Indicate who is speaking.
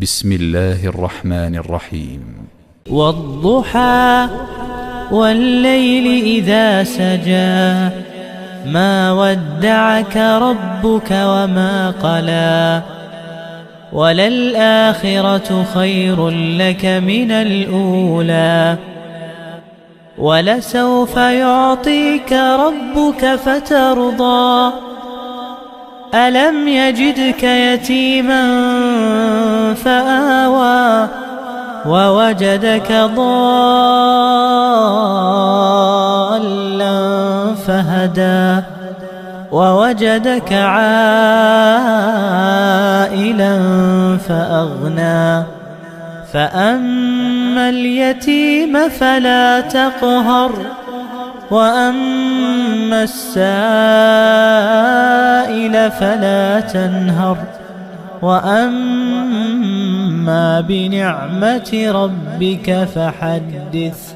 Speaker 1: بسم الله الرحمن الرحيم.
Speaker 2: والضحى والليل إذا سجى ما ودعك ربك وما قلى وللآخرة خير لك من الأولى ولسوف يعطيك ربك فترضى ألم يجدك يتيما فآوى ووجدك ضالا فهدى ووجدك عائلا فأغنى فأما اليتيم فلا تقهر وأما السائل فلا تنهر وأما بنعمة ربك فحدث.